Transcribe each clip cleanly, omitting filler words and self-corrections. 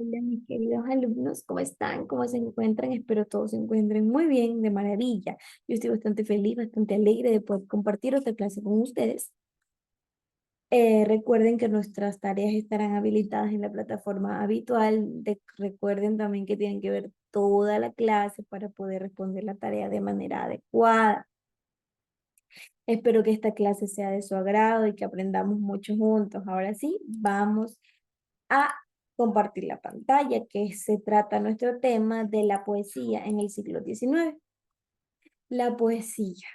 Hola, mis queridos alumnos, ¿cómo están? ¿Cómo se encuentran? Espero todos se encuentren muy bien, de maravilla. Yo estoy bastante feliz, bastante alegre de poder compartir otra clase con ustedes. Recuerden que nuestras tareas estarán habilitadas en la plataforma habitual. Recuerden también que tienen que ver toda la clase para poder responder la tarea de manera adecuada. Espero que esta clase sea de su agrado y que aprendamos mucho juntos. Ahora sí, vamos a compartir la pantalla, que se trata nuestro tema de la poesía en el siglo XIX. La poesía,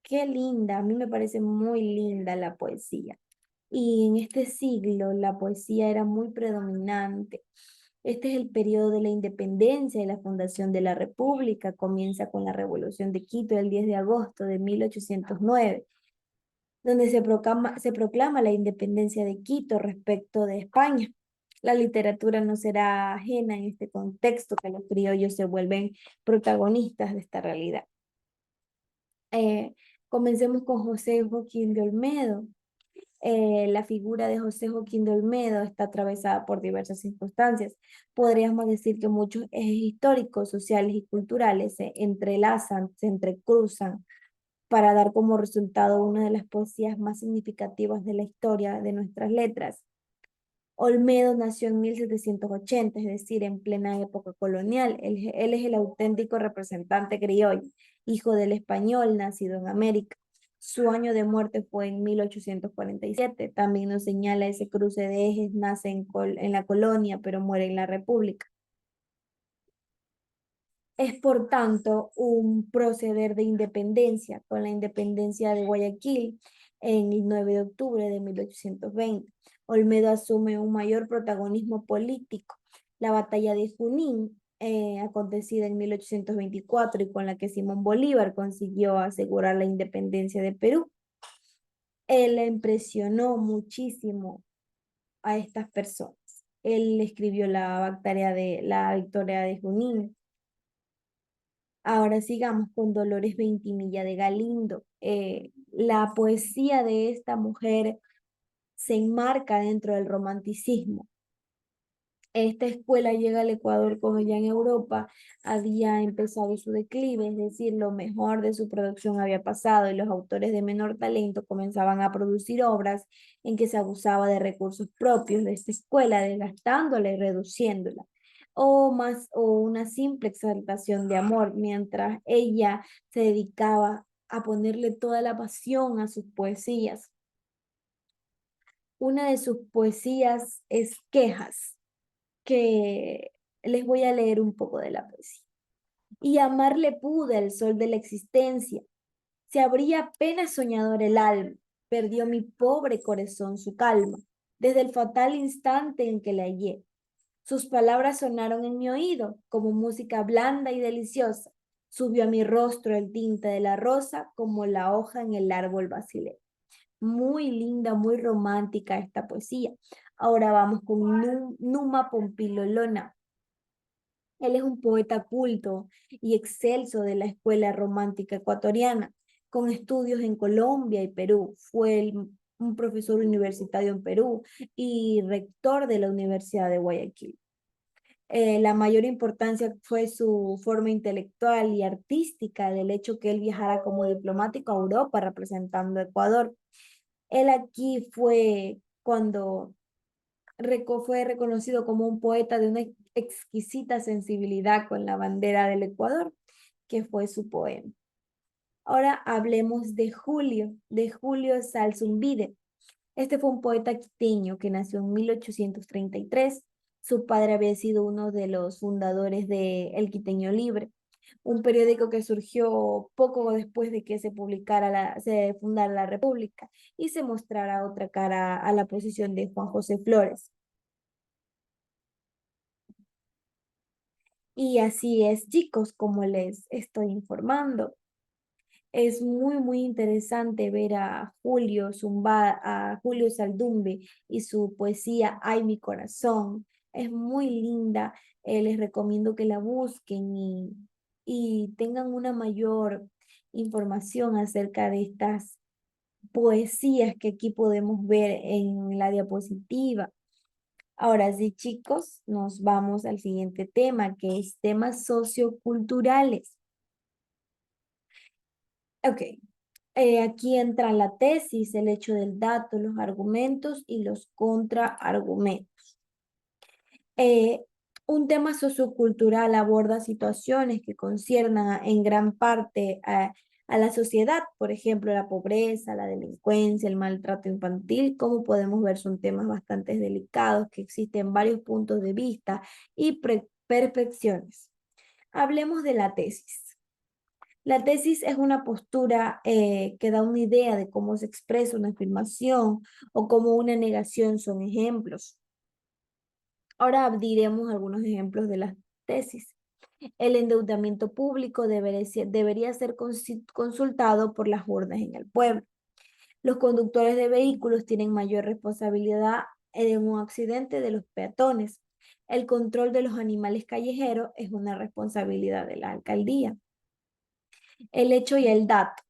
qué linda, a mí me parece muy linda la poesía. Y en este siglo la poesía era muy predominante. Este es el periodo de la independencia y la fundación de la República. Comienza con la Revolución de Quito el 10 de agosto de 1809, donde se proclama la independencia de Quito respecto de España. La literatura no será ajena en este contexto que los criollos se vuelven protagonistas de esta realidad. Eh, Comencemos con José Joaquín de Olmedo. La figura de José Joaquín de Olmedo está atravesada por diversas circunstancias. Podríamos decir que muchos ejes históricos, sociales y culturales se entrelazan, se entrecruzan para dar como resultado una de las poesías más significativas de la historia de nuestras letras. Olmedo nació en 1780, es decir, en plena época colonial. Él es el auténtico representante criollo, hijo del español nacido en América. Su año de muerte fue en 1847. También nos señala ese cruce de ejes, nace en la colonia, pero muere en la República. Es por tanto un proceder de independencia, con la independencia de Guayaquil en el 9 de octubre de 1820. Olmedo asume un mayor protagonismo político. La batalla de Junín, acontecida en 1824 y con la que Simón Bolívar consiguió asegurar la independencia de Perú, él impresionó muchísimo a estas personas. Él escribió la victoria de Junín. Ahora sigamos con Dolores Veintimilla de Galindo. La poesía de esta mujer se enmarca dentro del romanticismo. Esta escuela llega al Ecuador como ya en Europa había empezado su declive, es decir, lo mejor de su producción había pasado y los autores de menor talento comenzaban a producir obras en que se abusaba de recursos propios de esta escuela, desgastándola y reduciéndola, o una simple exaltación de amor, mientras ella se dedicaba a ponerle toda la pasión a sus poesías. Una de sus poesías es Quejas, que les voy a leer un poco de la poesía. Y amarle pude el sol de la existencia. Se abría apenas soñador el alma. Perdió mi pobre corazón su calma, desde el fatal instante en que la hallé. Sus palabras sonaron en mi oído como música blanda y deliciosa. Subió a mi rostro el tinte de la rosa como la hoja en el árbol basileo. Muy linda, muy romántica esta poesía. Ahora vamos con Numa Pompilolona. Él es un poeta culto y excelso de la escuela romántica ecuatoriana, con estudios en Colombia y Perú. Un profesor universitario en Perú y rector de la Universidad de Guayaquil. La mayor importancia fue su forma intelectual y artística, del hecho que él viajara como diplomático a Europa representando a Ecuador. Él aquí fue cuando fue reconocido como un poeta de una exquisita sensibilidad con la bandera del Ecuador, que fue su poema. Ahora hablemos de Julio Salzumbide. Este fue un poeta quiteño que nació en 1833. Su padre había sido uno de los fundadores de El Quiteño Libre, un periódico que surgió poco después de que se fundara la República y se mostrara otra cara a la posición de Juan José Flores. Y así es, chicos, como les estoy informando. Es muy, muy interesante ver a Julio Saldumbe y su poesía Ay, mi corazón. Es muy linda. Les recomiendo que la busquen y tengan una mayor información acerca de estas poesías que aquí podemos ver en la diapositiva. Ahora sí, chicos, nos vamos al siguiente tema, que es temas socioculturales. Ok, aquí entra la tesis, el hecho del dato, los argumentos y los contraargumentos. Eh, un tema sociocultural aborda situaciones que conciernan en gran parte a la sociedad, por ejemplo, la pobreza, la delincuencia, el maltrato infantil. Como podemos ver, son temas bastante delicados que existen varios puntos de vista y percepciones. Hablemos de la tesis. La tesis es una postura que da una idea de cómo se expresa una afirmación o cómo una negación son ejemplos. Ahora diremos algunos ejemplos de las tesis. El endeudamiento público debería ser consultado por las urnas en el pueblo. Los conductores de vehículos tienen mayor responsabilidad en un accidente de los peatones. El control de los animales callejeros es una responsabilidad de la alcaldía. El hecho y el dato.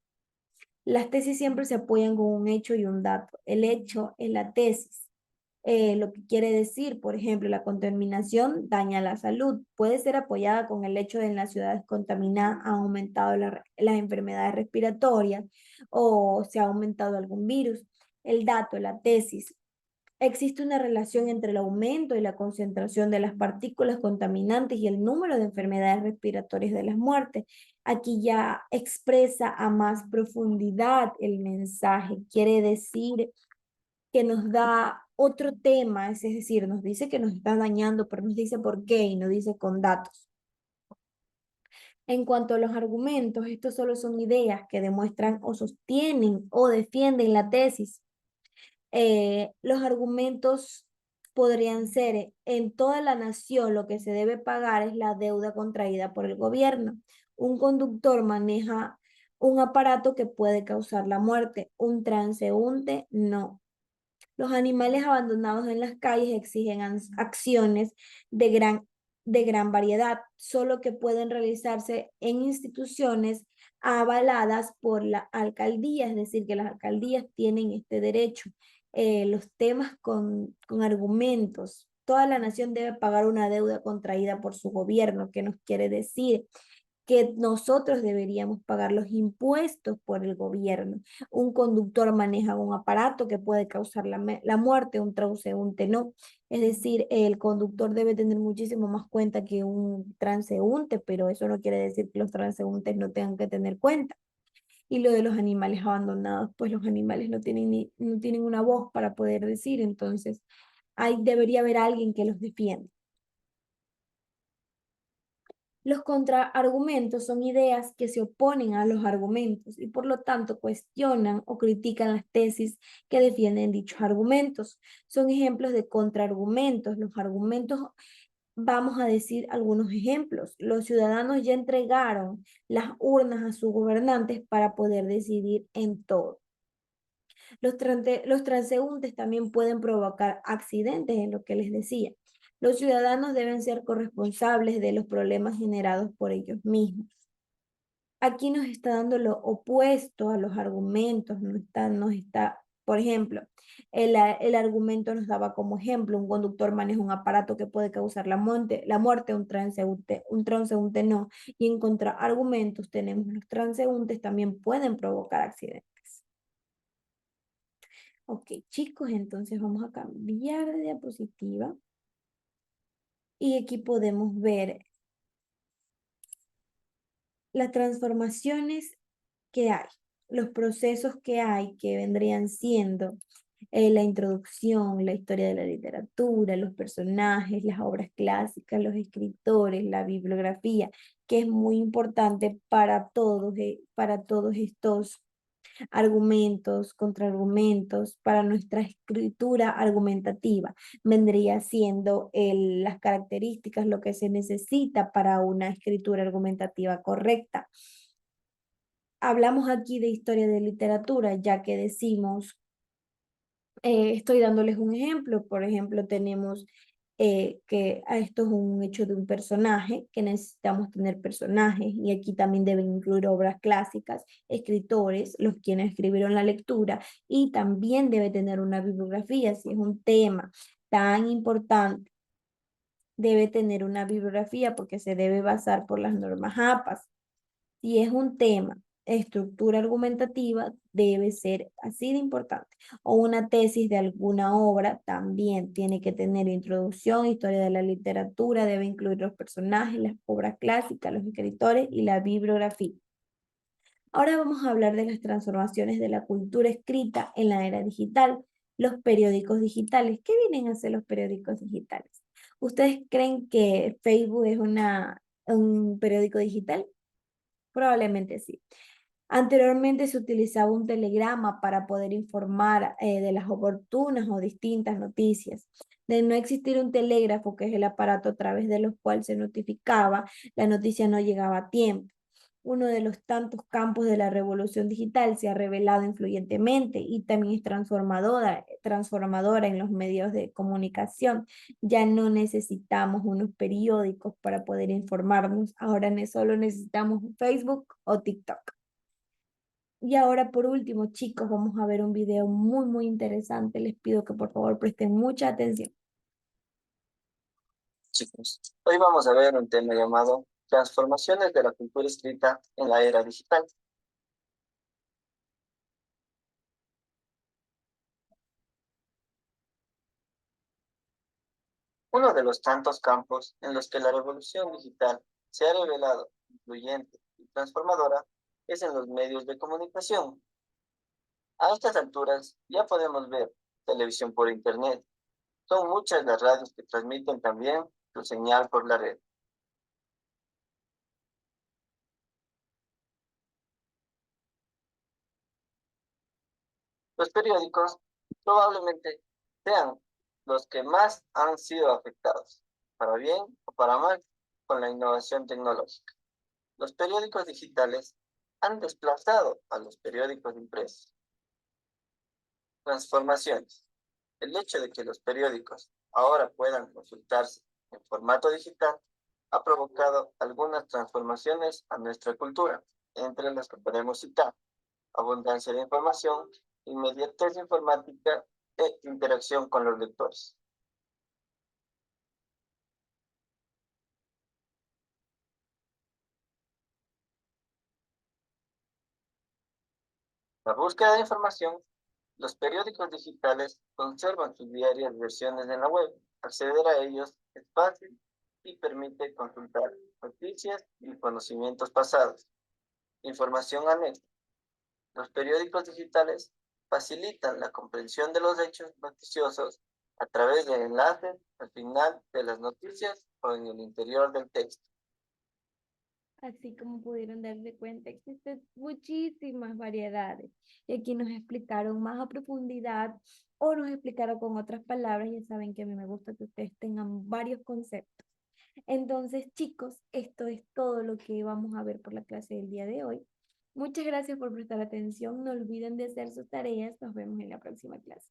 Las tesis siempre se apoyan con un hecho y un dato. El hecho es la tesis. Lo que quiere decir, por ejemplo, la contaminación daña la salud. Puede ser apoyada con el hecho de en las ciudades contaminadas han aumentado las enfermedades respiratorias o se ha aumentado algún virus. El dato, la tesis. Existe una relación entre el aumento y la concentración de las partículas contaminantes y el número de enfermedades respiratorias de las muertes. Aquí ya expresa a más profundidad el mensaje. Quiere decir que nos da otro tema, es decir, nos dice que nos está dañando, pero nos dice por qué y nos dice con datos. En cuanto a los argumentos, estos solo son ideas que demuestran o sostienen o defienden la tesis. Los argumentos podrían ser, en toda la nación lo que se debe pagar es la deuda contraída por el gobierno. Un conductor maneja un aparato que puede causar la muerte, un transeúnte no. Los animales abandonados en las calles exigen acciones de de gran variedad, solo que pueden realizarse en instituciones avaladas por la alcaldía, es decir, que las alcaldías tienen este derecho. Los temas con argumentos. Toda la nación debe pagar una deuda contraída por su gobierno. ¿Qué nos quiere decir? Que nosotros deberíamos pagar los impuestos por el gobierno. Un conductor maneja un aparato que puede causar la muerte, un transeúnte no. Es decir, el conductor debe tener muchísimo más cuenta que un transeúnte, pero eso no quiere decir que los transeúntes no tengan que tener cuenta. Y lo de los animales abandonados, pues los animales no tienen una voz para poder decir, entonces debería haber alguien que los defienda. Los contraargumentos son ideas que se oponen a los argumentos y por lo tanto cuestionan o critican las tesis que defienden dichos argumentos. Son ejemplos de contraargumentos. Los argumentos, vamos a decir algunos ejemplos. Los ciudadanos ya entregaron las urnas a sus gobernantes para poder decidir en todo. Los transeúntes también pueden provocar accidentes, en lo que les decía. Los ciudadanos deben ser corresponsables de los problemas generados por ellos mismos. Aquí nos está dando lo opuesto a los argumentos, por ejemplo, el argumento nos daba como ejemplo, un conductor maneja un aparato que puede causar la muerte, un transeúnte no, y en contraargumentos tenemos los transeúntes también pueden provocar accidentes. Ok, chicos, entonces vamos a cambiar de diapositiva y aquí podemos ver las transformaciones que hay, los procesos que hay que vendrían siendo la introducción, la historia de la literatura, los personajes, las obras clásicas, los escritores, la bibliografía, que es muy importante para todos estos argumentos, contraargumentos, para nuestra escritura argumentativa. Vendría siendo las características, lo que se necesita para una escritura argumentativa correcta. Hablamos aquí de historia de literatura, ya que decimos, estoy dándoles un ejemplo, por ejemplo, tenemos que esto es un hecho de un personaje, que necesitamos tener personajes, y aquí también deben incluir obras clásicas, escritores, los quienes escribieron la lectura, y también debe tener una bibliografía, si es un tema. tan importante, debe tener una bibliografía porque se debe basar por las normas APAS. Si es un tema, estructura argumentativa, debe ser así de importante. O una tesis de alguna obra también tiene que tener introducción, historia de la literatura, debe incluir los personajes, las obras clásicas, los escritores y la bibliografía. Ahora vamos a hablar de las transformaciones de la cultura escrita en la era digital, los periódicos digitales. ¿Qué vienen a ser los periódicos digitales? ¿Ustedes creen que Facebook es un periódico digital? Probablemente sí. Anteriormente se utilizaba un telegrama para poder informar de las oportunas o distintas noticias. De no existir un telégrafo, que es el aparato a través de los cuales se notificaba, la noticia no llegaba a tiempo. Uno de los tantos campos de la revolución digital se ha revelado influyentemente y también es transformadora en los medios de comunicación. Ya no necesitamos unos periódicos para poder informarnos, ahora solo necesitamos Facebook o TikTok. Y ahora por último, chicos, vamos a ver un video muy interesante. Les pido que por favor presten mucha atención. Chicos, hoy vamos a ver un tema llamado Transformaciones de la cultura escrita en la era digital. Uno de los tantos campos en los que la revolución digital se ha revelado influyente y transformadora es en los medios de comunicación. A estas alturas ya podemos ver televisión por internet. Son muchas las radios que transmiten también su señal por la red. Los periódicos probablemente sean los que más han sido afectados, para bien o para mal, con la innovación tecnológica. Los periódicos digitales han desplazado a los periódicos impresos. Transformaciones. El hecho de que los periódicos ahora puedan consultarse en formato digital ha provocado algunas transformaciones a nuestra cultura, entre las que podemos citar abundancia de información, inmediatez informática e interacción con los lectores. La búsqueda de información. Los periódicos digitales conservan sus diarias versiones en la web. Acceder a ellos es fácil y permite consultar noticias y conocimientos pasados. Información anexa. Los periódicos digitales facilitan la comprensión de los hechos noticiosos a través de enlaces al final de las noticias o en el interior del texto. Así como pudieron darse cuenta, existen muchísimas variedades. Y aquí nos explicaron más a profundidad o nos explicaron con otras palabras. Ya saben que a mí me gusta que ustedes tengan varios conceptos. Entonces, chicos, esto es todo lo que vamos a ver por la clase del día de hoy. Muchas gracias por prestar atención. No olviden de hacer sus tareas. Nos vemos en la próxima clase.